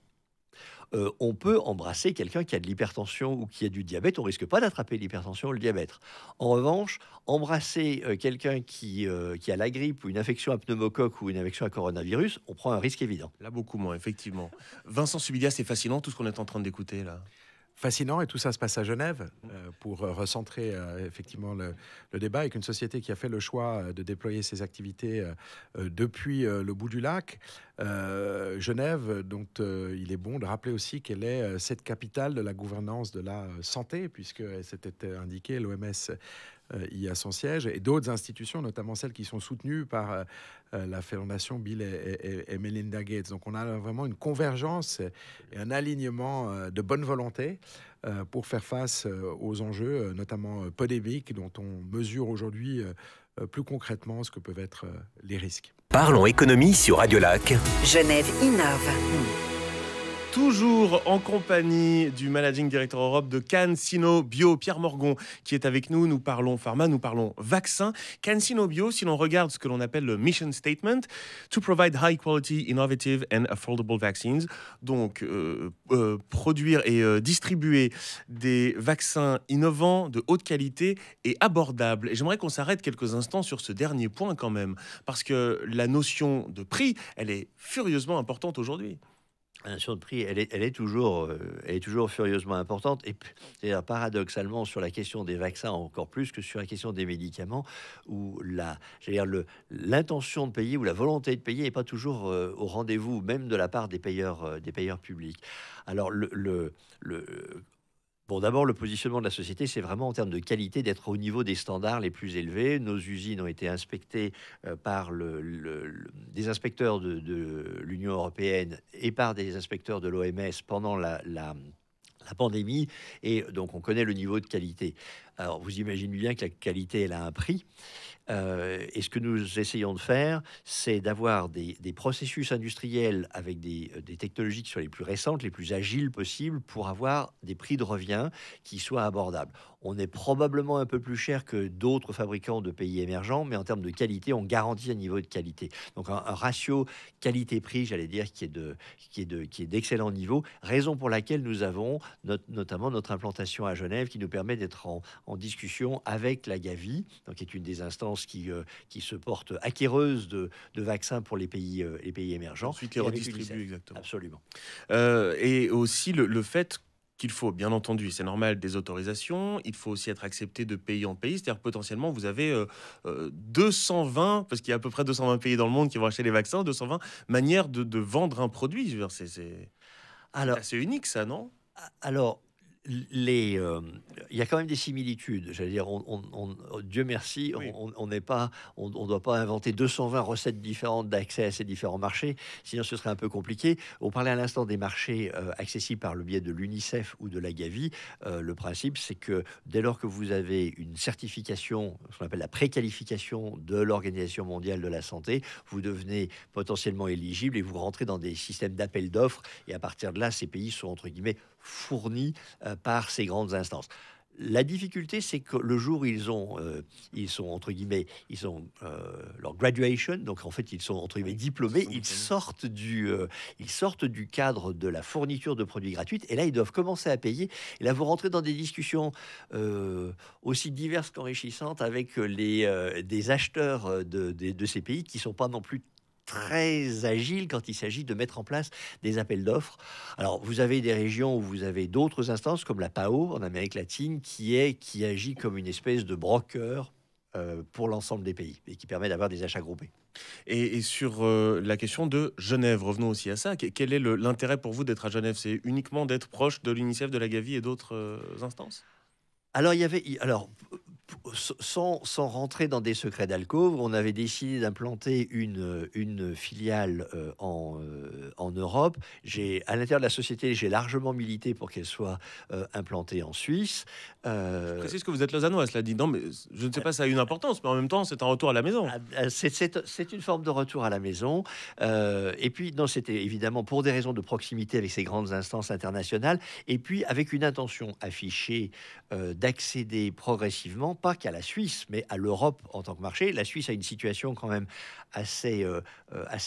On peut embrasser quelqu'un qui a de l'hypertension ou qui a du diabète, on risque pas d'attraper l'hypertension ou le diabète. En revanche, embrasser quelqu'un qui a la grippe ou une infection à pneumocoque ou une infection à coronavirus, on prend un risque évident. Là, beaucoup moins, effectivement. Vincent Subilia, c'est fascinant tout ce qu'on est en train d'écouter là. Fascinant, et tout ça se passe à Genève pour recentrer effectivement le débat avec une société qui a fait le choix de déployer ses activités depuis le bout du lac. Genève, donc il est bon de rappeler aussi qu'elle est cette capitale de la gouvernance de la santé, puisque c'était indiqué, l'OMS y a son siège, et d'autres institutions, notamment celles qui sont soutenues par la fondation Bill et Melinda Gates. Donc on a vraiment une convergence et un alignement de bonne volonté pour faire face aux enjeux, notamment pandémiques, dont on mesure aujourd'hui plus concrètement ce que peuvent être les risques. Parlons économie sur Radio Lac. Genève innove. Toujours en compagnie du Managing Director Europe de CanSino Bio, Pierre Morgon, qui est avec nous. Nous parlons pharma, nous parlons vaccin. CanSino Bio, si l'on regarde ce que l'on appelle le mission statement, to provide high quality, innovative and affordable vaccines. Donc, produire et distribuer des vaccins innovants, de haute qualité et abordables. Et j'aimerais qu'on s'arrête quelques instants sur ce dernier point quand même, parce que la notion de prix, elle est furieusement importante aujourd'hui. La notion de prix, elle est toujours furieusement importante. Et c'est-à-dire, paradoxalement, sur la question des vaccins, encore plus que sur la question des médicaments, où l'intention de payer ou la volonté de payer n'est pas toujours au rendez-vous, même de la part des payeurs publics. Alors, Bon, d'abord, le positionnement de la société, c'est vraiment en termes de qualité d'être au niveau des standards les plus élevés. Nos usines ont été inspectées par des inspecteurs de l'Union européenne et par des inspecteurs de l'OMS pendant la pandémie, et donc on connaît le niveau de qualité. Alors, vous imaginez bien que la qualité, elle a un prix. Et ce que nous essayons de faire, c'est d'avoir des processus industriels avec des technologies qui soient les plus récentes, les plus agiles possibles, pour avoir des prix de revient qui soient abordables. On est probablement un peu plus cher que d'autres fabricants de pays émergents, mais en termes de qualité, on garantit un niveau de qualité. Donc un ratio qualité-prix, j'allais dire, qui est d'excellent niveau, raison pour laquelle nous avons notamment notre implantation à Genève, qui nous permet d'être en discussion avec la Gavi, donc qui est une des instances qui se porte acquéreuse de vaccins pour les pays émergents. Ensuite, les redistribue, exactement. Absolument. Et aussi le fait qu'il faut, bien entendu, c'est normal, des autorisations. Il faut aussi être accepté de pays en pays. C'est-à-dire potentiellement, vous avez 220, parce qu'il y a à peu près 220 pays dans le monde qui vont acheter les vaccins, 220 manières de vendre un produit. Je veux dire, c'est assez unique, ça, non? Alors, il y a quand même des similitudes. J'allais dire, Dieu merci, Oui. on ne doit pas inventer 220 recettes différentes d'accès à ces différents marchés, sinon ce serait un peu compliqué. On parlait à l'instant des marchés accessibles par le biais de l'UNICEF ou de la Gavi. Le principe, c'est que dès lors que vous avez une certification, ce qu'on appelle la préqualification de l'Organisation mondiale de la santé, vous devenez potentiellement éligible et vous rentrez dans des systèmes d'appel d'offres. Et à partir de là, ces pays sont, entre guillemets, fournis par ces grandes instances. La difficulté, c'est que le jour où ils sont entre guillemets, ils ont leur graduation, donc en fait ils sont entre guillemets diplômés, ils sortent du cadre de la fourniture de produits gratuits, et là ils doivent commencer à payer. Et là vous rentrez dans des discussions aussi diverses qu'enrichissantes avec des acheteurs de ces pays qui sont pas non plus très agile quand il s'agit de mettre en place des appels d'offres. Alors, vous avez des régions où vous avez d'autres instances, comme la PAO en Amérique latine, qui agit comme une espèce de broker pour l'ensemble des pays et qui permet d'avoir des achats groupés. Et sur la question de Genève, revenons aussi à ça. Quel est l'intérêt pour vous d'être à Genève? C'est uniquement d'être proche de l'UNICEF, de la Gavi et d'autres instances? Alors, sans rentrer dans des secrets d'alcôve, on avait décidé d'implanter une filiale en Europe. À l'intérieur de la société, j'ai largement milité pour qu'elle soit implantée en Suisse. Je précise que vous êtes lausannois, cela dit. Non, mais je ne sais pas si ça a une importance, mais en même temps, c'est un retour à la maison. C'est une forme de retour à la maison. Et puis, non, c'était évidemment pour des raisons de proximité avec ces grandes instances internationales, et puis avec une intention affichée d'accéder progressivement, pas qu'à la Suisse, mais à l'Europe en tant que marché. La Suisse a une situation quand même assez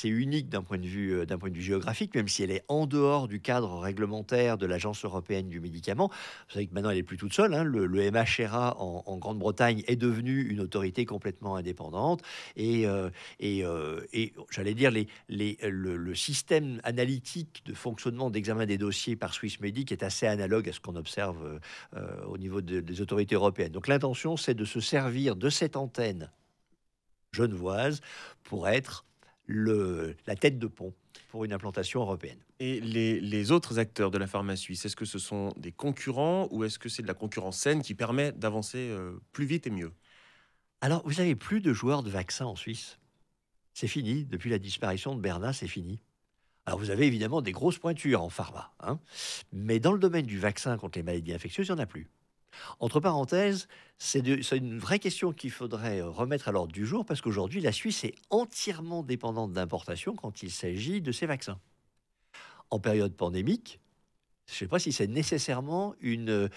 unique d'un point de vue géographique, même si elle est en dehors du cadre réglementaire de l'Agence européenne du médicament. Vous savez que maintenant, elle est plus toute seule, hein. Le MHRA en Grande-Bretagne est devenu une autorité complètement indépendante. Et j'allais dire, le système analytique de fonctionnement d'examen des dossiers par Swissmedic est assez analogue à ce qu'on observe au niveau des autorités européennes. Donc l'intention, c'est de se servir de cette antenne genevoise pour être la tête de pont pour une implantation européenne. Et les autres acteurs de la pharma suisse, est-ce que ce sont des concurrents ou est-ce que c'est de la concurrence saine qui permet d'avancer plus vite et mieux? Alors, vous n'avez plus de joueurs de vaccins en Suisse. C'est fini. Depuis la disparition de Bernat, c'est fini. Alors, vous avez évidemment des grosses pointures en pharma, hein, mais dans le domaine du vaccin contre les maladies infectieuses, il n'y en a plus. Entre parenthèses, c'est une vraie question qu'il faudrait remettre à l'ordre du jour, parce qu'aujourd'hui, la Suisse est entièrement dépendante d'importation quand il s'agit de ces vaccins. En période pandémique, je ne sais pas si c'est nécessairement une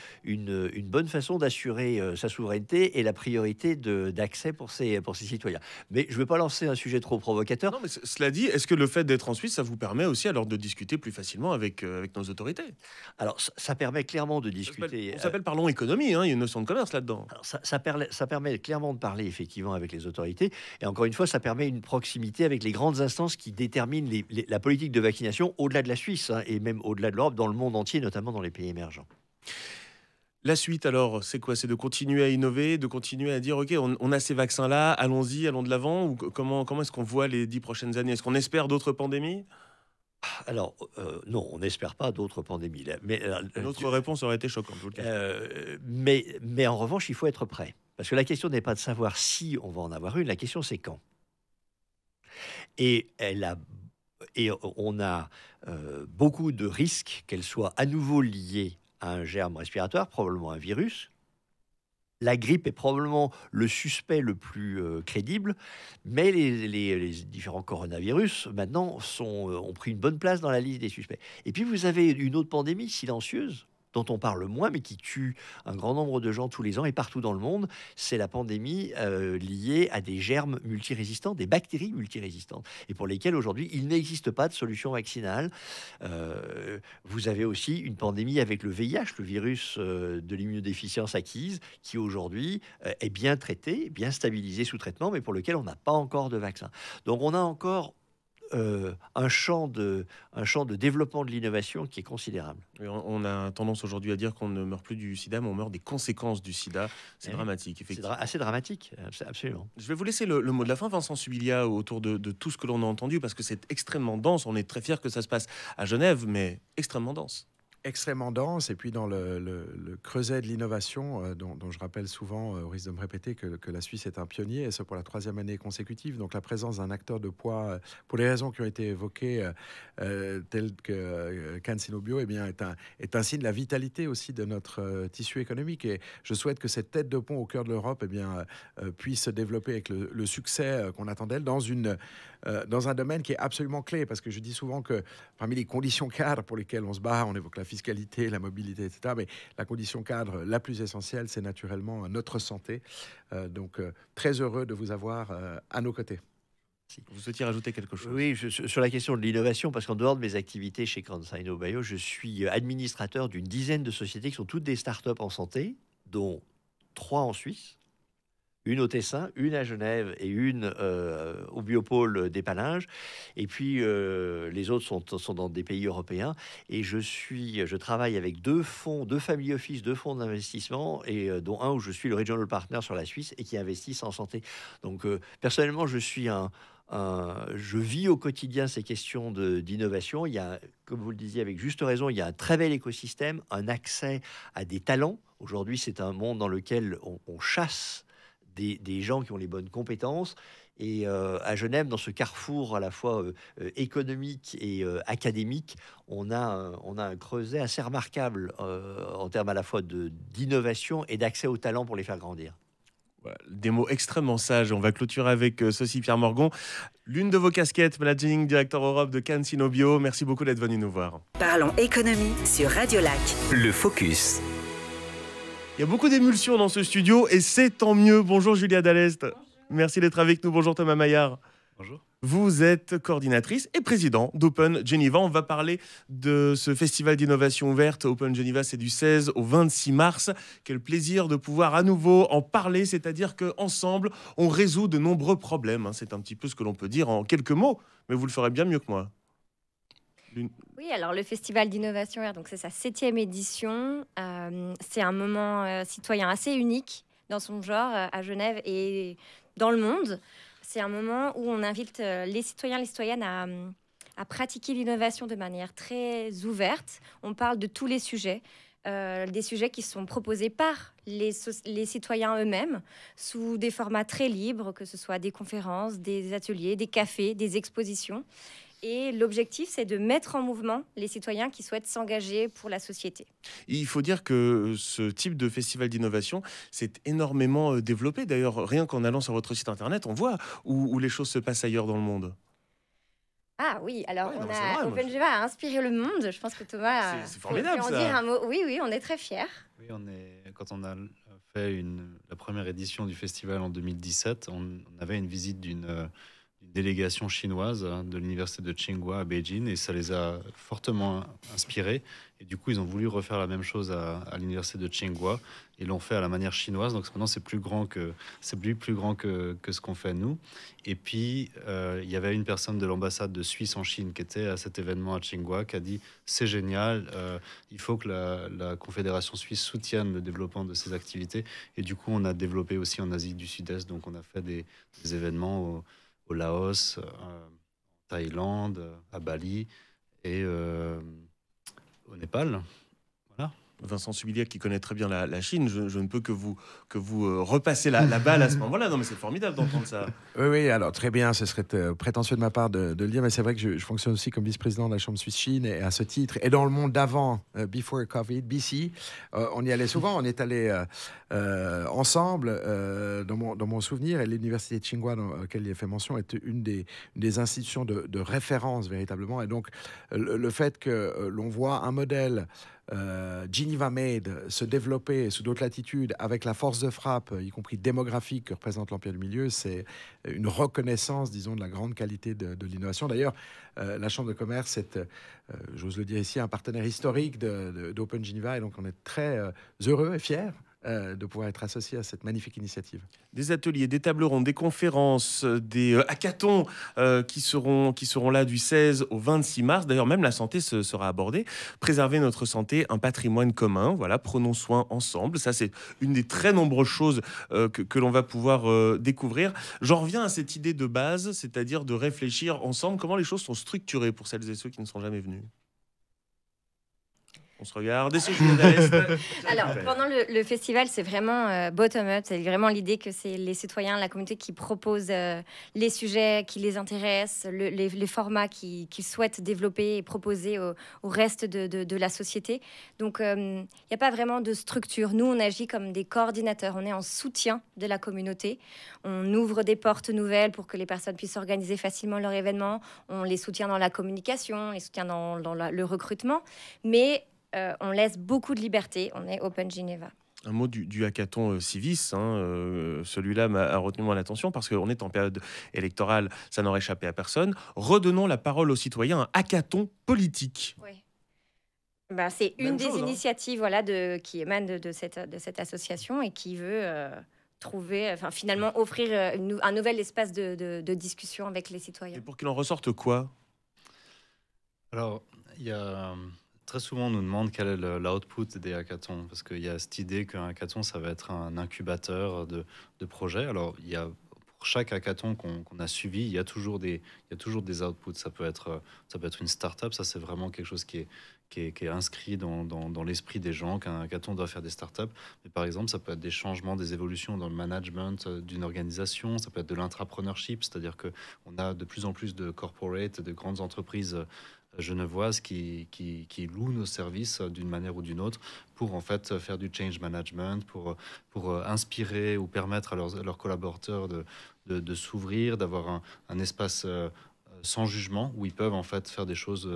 bonne façon d'assurer sa souveraineté et la priorité d'accès pour ses citoyens. Mais je ne veux pas lancer un sujet trop provocateur. Non, mais cela dit, est-ce que le fait d'être en Suisse, ça vous permet aussi alors de discuter plus facilement avec nos autorités? Alors, ça permet clairement de discuter. On s'appelle Parlons économie, hein, il y a une notion de commerce là-dedans. Alors, ça permet clairement de parler effectivement avec les autorités. Et encore une fois, ça permet une proximité avec les grandes instances qui déterminent la politique de vaccination au-delà de la Suisse, hein, et même au-delà de l'Europe, dans le monde entier, notamment dans les pays émergents. La suite, alors, c'est quoi? C'est de continuer à innover, de continuer à dire, OK, on a ces vaccins-là, allons-y, allons de l'avant? Ou comment est-ce qu'on voit les 10 prochaines années? Est-ce qu'on espère d'autres pandémies? Alors, non, on n'espère pas d'autres pandémies. Mais, Notre réponse aurait été choquante, je vous le cache. Mais en revanche, il faut être prêt. Parce que la question n'est pas de savoir si on va en avoir une, la question c'est quand. Et on a beaucoup de risques qu'elle soit à nouveau liée à un germe respiratoire, probablement un virus. La grippe est probablement le suspect le plus crédible, mais les différents coronavirus, maintenant, ont pris une bonne place dans la liste des suspects. Et puis, vous avez une autre pandémie silencieuse, dont on parle moins, mais qui tue un grand nombre de gens tous les ans et partout dans le monde, c'est la pandémie liée à des germes multirésistants, des bactéries multirésistantes, et pour lesquelles aujourd'hui il n'existe pas de solution vaccinale. Vous avez aussi une pandémie avec le VIH, le virus de l'immunodéficience acquise, qui aujourd'hui est bien traité, bien stabilisé sous traitement, mais pour lequel on n'a pas encore de vaccin. Donc on a encore un champ de développement de l'innovation qui est considérable. On a tendance aujourd'hui à dire qu'on ne meurt plus du sida, mais on meurt des conséquences du sida. C'est dramatique, effectivement. C'est assez dramatique, absolument. Je vais vous laisser le mot de la fin, Vincent Subilia, autour de tout ce que l'on a entendu, parce que c'est extrêmement dense. On est très fiers que ça se passe à Genève, mais extrêmement dense. Extrêmement dense, et puis dans le creuset de l'innovation, dont je rappelle souvent, au risque de me répéter, que la Suisse est un pionnier, et ce pour la 3e année consécutive. Donc la présence d'un acteur de poids, pour les raisons qui ont été évoquées, telles que CanSino Bio, eh bien, est un signe de la vitalité aussi de notre tissu économique. Et je souhaite que cette tête de pont au cœur de l'Europe, eh bien, puisse se développer avec le succès qu'on attend d'elle dans un domaine qui est absolument clé, parce que je dis souvent que parmi les conditions cadres pour lesquelles on se bat, on évoque la fiscalité, la mobilité, etc. Mais la condition cadre la plus essentielle, c'est naturellement notre santé. Donc, très heureux de vous avoir à nos côtés. Vous souhaitiez rajouter quelque chose? Oui, sur la question de l'innovation, parce qu'en dehors de mes activités chez CanSino Bio, je suis administrateur d'une dizaine de sociétés qui sont toutes des startups en santé, dont 3 en Suisse, une au Tessin, une à Genève et une au Biopôle d'Épalinges. Et puis, les autres sont dans des pays européens. Et je travaille avec 2 family office, 2 fonds d'investissement, et dont un où je suis le regional partner sur la Suisse et qui investissent en santé. Donc, personnellement, je vis au quotidien ces questions d'innovation. Il y a, comme vous le disiez avec juste raison, il y a un très bel écosystème, un accès à des talents Aujourd'hui, c'est un monde dans lequel on chasse des gens qui ont les bonnes compétences. Et à Genève, dans ce carrefour à la fois économique et académique, on a un creuset assez remarquable en termes à la fois d'innovation et d'accès au talent pour les faire grandir. Voilà, des mots extrêmement sages. On va clôturer avec ceci, Pierre Morgon. L'une de vos casquettes, Managing Director Europe de CanSino Bio. Merci beaucoup d'être venu nous voir. Parlons économie sur Radio Lac. Le Focus. Il y a beaucoup d'émulsions dans ce studio et c'est tant mieux. Bonjour Julia Dallest. Merci d'être avec nous. Bonjour Thomas Maillard. Bonjour. Vous êtes coordinatrice et président d'Open Geneva. On va parler de ce festival d'innovation ouverte. Open Geneva, c'est du 16 au 26 mars. Quel plaisir de pouvoir à nouveau en parler, c'est-à-dire qu'ensemble, on résout de nombreux problèmes. C'est un petit peu ce que l'on peut dire en quelques mots, mais vous le ferez bien mieux que moi. Oui, alors le Festival d'innovation ouverte, donc c'est sa 7e édition. C'est un moment citoyen assez unique dans son genre à Genève et dans le monde. C'est un moment où on invite les citoyens, les citoyennes à pratiquer l'innovation de manière très ouverte. On parle de tous les sujets, des sujets qui sont proposés par les citoyens eux-mêmes sous des formats très libres, que ce soit des conférences, des ateliers, des cafés, des expositions. Et l'objectif, c'est de mettre en mouvement les citoyens qui souhaitent s'engager pour la société. Il faut dire que ce type de festival d'innovation s'est énormément développé. D'ailleurs, rien qu'en allant sur votre site internet, on voit où les choses se passent ailleurs dans le monde. Ah oui, alors ouais, Open Geneva a inspiré le monde. Je pense que Thomas c'est formidable, peut en ça. dire un mot. Oui, on est très fiers. Oui, quand on a fait la première édition du festival en 2017, on avait une visite d'une délégation chinoise de l'université de Tsinghua à Beijing et ça les a fortement inspirés. Et du coup, ils ont voulu refaire la même chose à l'université de Tsinghua et l'ont fait à la manière chinoise. Donc maintenant, c'est plus grand que ce qu'on fait nous. Et puis, il y avait une personne de l'ambassade de Suisse en Chine qui était à cet événement à Tsinghua qui a dit « C'est génial, il faut que la Confédération suisse soutienne le développement de ces activités. » Et du coup, on a développé aussi en Asie du Sud-Est. Donc, on a fait des événements au Laos, en Thaïlande, à Bali et au Népal. Voilà. Vincent Subiliac, qui connaît très bien la Chine, je ne peux que vous repasser la balle à ce moment-là. Non, mais c'est formidable d'entendre ça. Oui, alors très bien, ce serait prétentieux de ma part de le dire, mais c'est vrai que je fonctionne aussi comme vice-président de la Chambre Suisse-Chine et à ce titre, et dans le monde d'avant, before COVID, BC, on y allait souvent, on est allé ensemble, dans mon souvenir, et l'université de Tsinghua, dans laquelle il a fait mention, est une des institutions de référence véritablement, et donc le fait que l'on voit un modèle Geneva Made se développer sous d'autres latitudes avec la force de frappe, y compris démographique, que représente l'Empire du Milieu, c'est une reconnaissance, disons, de la grande qualité de l'innovation. D'ailleurs, la Chambre de commerce est, j'ose le dire ici, un partenaire historique d'Open Geneva, et donc on est très heureux et fiers de pouvoir être associé à cette magnifique initiative. Des ateliers, des tables rondes, des conférences, des hackathons qui seront là du 16 au 26 mars. D'ailleurs, même la santé sera abordée. Préserver notre santé, un patrimoine commun. Voilà, prenons soin ensemble. Ça, c'est une des très nombreuses choses que l'on va pouvoir découvrir. J'en reviens à cette idée de base, c'est-à-dire de réfléchir ensemble comment les choses sont structurées pour celles et ceux qui ne sont jamais venus. On se regarde. Alors, pendant le festival, c'est vraiment bottom-up. C'est vraiment l'idée que c'est les citoyens, la communauté qui proposent les sujets qui les intéressent, les formats qu'ils souhaitent développer et proposer au reste de la société. Donc, il n'y a pas vraiment de structure. Nous, on agit comme des coordinateurs. On est en soutien de la communauté. On ouvre des portes nouvelles pour que les personnes puissent organiser facilement leur événement. On les soutient dans la communication, on les soutient dans le recrutement. Mais on laisse beaucoup de liberté. On est Open Geneva. Un mot du hackathon Civis, celui-là a retenu mon attention parce qu'on est en période électorale, ça n'aurait échappé à personne. Redonnons la parole aux citoyens, un hackathon politique. Oui. C'est une des initiatives qui émane de cette association et qui veut finalement offrir un nouvel espace de discussion avec les citoyens. Et pour qu'il en ressorte quoi? Alors, il y a... Très souvent, on nous demande quel est l'output des hackathons, parce qu'il y a cette idée qu'un hackathon, ça va être un incubateur de projets. Alors, pour chaque hackathon qu'on a suivi, il y a toujours des outputs. Ça peut être une start-up, ça c'est vraiment quelque chose qui est inscrit dans l'esprit des gens, qu'un hackathon doit faire des startups. Mais par exemple, ça peut être des changements, des évolutions dans le management d'une organisation, ça peut être de l'intrapreneurship, c'est-à-dire qu'on a de plus en plus de corporates, de grandes entreprises genevoises qui louent nos services d'une manière ou d'une autre pour en fait faire du change management, pour inspirer ou permettre à leurs collaborateurs de s'ouvrir, d'avoir un espace sans jugement, où ils peuvent en fait faire des choses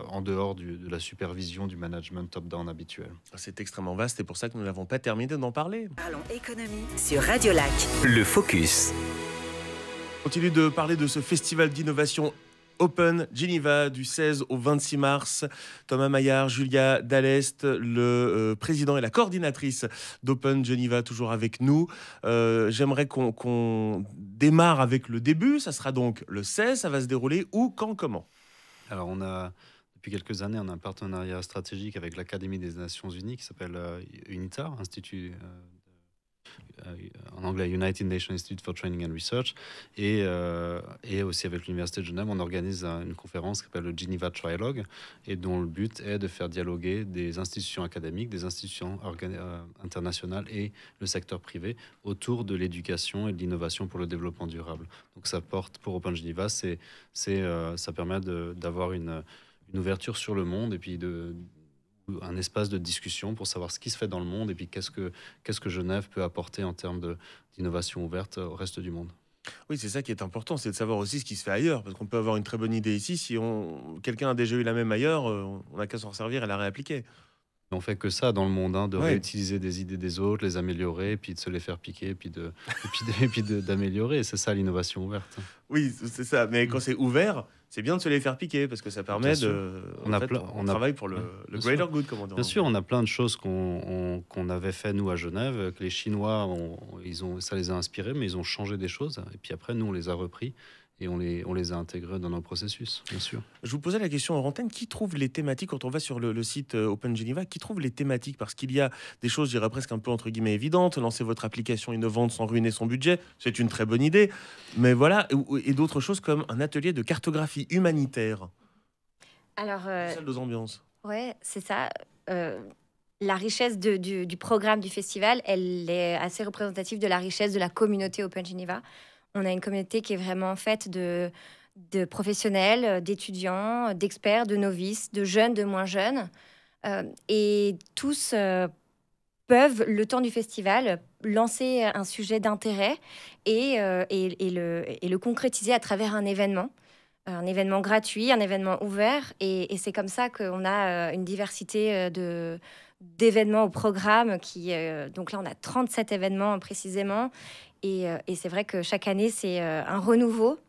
en dehors de la supervision du management top-down habituel. C'est extrêmement vaste, c'est pour ça que nous n'avons pas terminé d'en parler. Parlons économie sur Radio Lac. Le Focus. On continue de parler de ce festival d'innovation Open Geneva du 16 au 26 mars. Thomas Maillard, Julia Dallest, le président et la coordinatrice d'Open Geneva, toujours avec nous. J'aimerais qu'on démarre avec le début. Ça sera donc le 16. Ça va se dérouler où, quand, comment? Alors, depuis quelques années, on a un partenariat stratégique avec l'Académie des Nations Unies qui s'appelle UNITAR, Institut en anglais United Nations Institute for Training and Research, et aussi avec l'Université de Genève, on organise une conférence qui s'appelle le Geneva Trialogue, et dont le but est de faire dialoguer des institutions académiques, des institutions internationales et le secteur privé autour de l'éducation et de l'innovation pour le développement durable. Donc ça porte, pour Open Geneva, ça permet d'avoir une ouverture sur le monde et puis un espace de discussion pour savoir ce qui se fait dans le monde et puis qu'est-ce que Genève peut apporter en termes d'innovation ouverte au reste du monde. Oui, c'est ça qui est important, c'est de savoir aussi ce qui se fait ailleurs, parce qu'on peut avoir une très bonne idée ici, si quelqu'un a déjà eu la même ailleurs, on n'a qu'à s'en servir et la réappliquer. On fait que ça dans le monde, de réutiliser des idées des autres, les améliorer, puis de se les faire piquer, puis d'améliorer. C'est ça l'innovation ouverte. Oui, c'est ça. Mais quand c'est ouvert, c'est bien de se les faire piquer parce que ça permet on travaille pour le greater good, comme on dit. Bien sûr, on a plein de choses qu'on avait fait nous à Genève, que les Chinois ça les a inspirés, mais ils ont changé des choses. Et puis après, nous, on les a repris. Et on les a intégrés dans nos processus, bien sûr. Je vous posais la question en antenne, qui trouve les thématiques, quand on va sur le site Open Geneva, qui trouve les thématiques? Parce qu'il y a des choses, je dirais presque un peu entre guillemets évidentes. Lancer votre application innovante sans ruiner son budget, c'est une très bonne idée. Mais voilà, et d'autres choses comme un atelier de cartographie humanitaire. Alors, salle aux ambiances. Ouais, c'est ça. La richesse du programme du festival, elle est assez représentative de la richesse de la communauté Open Geneva. On a une communauté qui est vraiment faite de professionnels, d'étudiants, d'experts, de novices, de jeunes, de moins jeunes. Et tous peuvent, le temps du festival, lancer un sujet d'intérêt et le concrétiser à travers un événement gratuit, un événement ouvert. Et c'est comme ça qu'on a une diversité d'événements au programme. Donc là, on a 37 événements précisément. Et c'est vrai que chaque année, c'est un renouveau.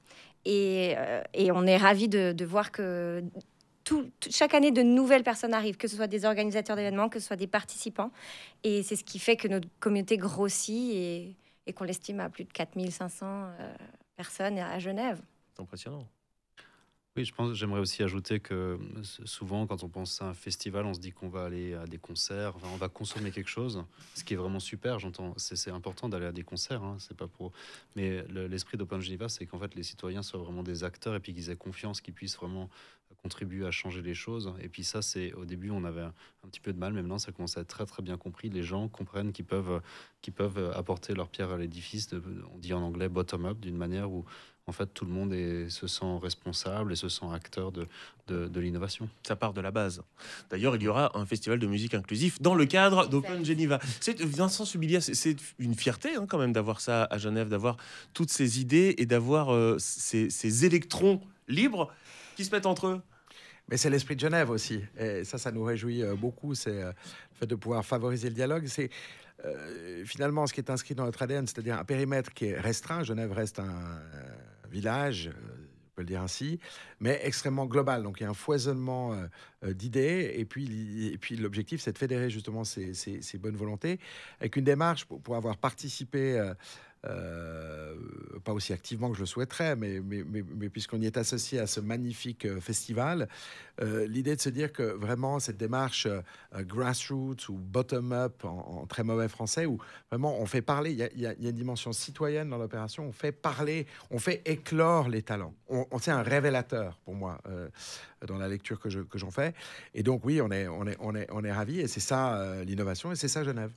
Et on est ravis de voir que chaque année, de nouvelles personnes arrivent, que ce soit des organisateurs d'événements, que ce soit des participants. Et c'est ce qui fait que notre communauté grossit et qu'on l'estime à plus de 4500 personnes à Genève. C'est impressionnant. Oui, j'aimerais aussi ajouter que souvent, quand on pense à un festival, on se dit qu'on va aller à des concerts, on va consommer quelque chose, ce qui est vraiment super. J'entends, c'est important d'aller à des concerts, c'est pas pour. Mais l'esprit d'Open Geneva, c'est qu'en fait, les citoyens soient vraiment des acteurs et puis qu'ils aient confiance, qu'ils puissent vraiment contribuer à changer les choses. Et puis ça, au début, on avait un petit peu de mal, mais maintenant, ça commence à être très très bien compris. Les gens comprennent qu'ils peuvent apporter leur pierre à l'édifice. On dit en anglais bottom-up, d'une manière où en fait, tout le monde se sent responsable et se sent acteur de l'innovation. Ça part de la base. D'ailleurs, il y aura un festival de musique inclusif dans le cadre d'Open Geneva. Vincent Subilia, c'est une fierté quand même d'avoir ça à Genève, d'avoir toutes ces idées et d'avoir ces électrons libres qui se mettent entre eux. Mais c'est l'esprit de Genève aussi. Et ça nous réjouit beaucoup. C'est le fait de pouvoir favoriser le dialogue. C'est finalement ce qui est inscrit dans notre ADN, c'est-à-dire un périmètre qui est restreint. Genève reste un village, on peut le dire ainsi, mais extrêmement global. Donc il y a un foisonnement d'idées. Et puis l'objectif, c'est de fédérer justement ces bonnes volontés avec une démarche pour avoir participé pas aussi activement que je le souhaiterais, mais puisqu'on y est associé à ce magnifique festival, l'idée de se dire que vraiment cette démarche grassroots ou bottom-up en très mauvais français, où vraiment on fait parler, il y a une dimension citoyenne dans l'opération, on fait parler, on fait éclore les talents. C'est un révélateur pour moi dans la lecture que j'en fais. Et donc oui, on est ravis, et c'est ça l'innovation, et c'est ça Genève.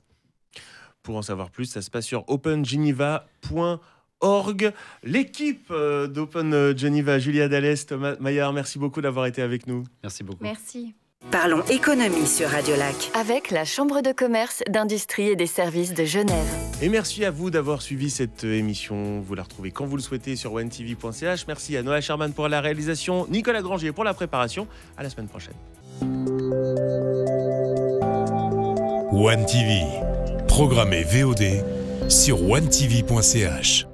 Pour en savoir plus, ça se passe sur opengeneva.org. L'équipe d'Open Geneva, Julia Dallès, Thomas Maillard, merci beaucoup d'avoir été avec nous. Merci beaucoup. Merci. Parlons économie sur Radio Lac avec la Chambre de commerce, d'industrie et des services de Genève. Et merci à vous d'avoir suivi cette émission. Vous la retrouvez quand vous le souhaitez sur ontv.ch. Merci à Noah Sherman pour la réalisation, Nicolas Grangier pour la préparation. À la semaine prochaine. OneTV, programmé VOD sur ontv.ch.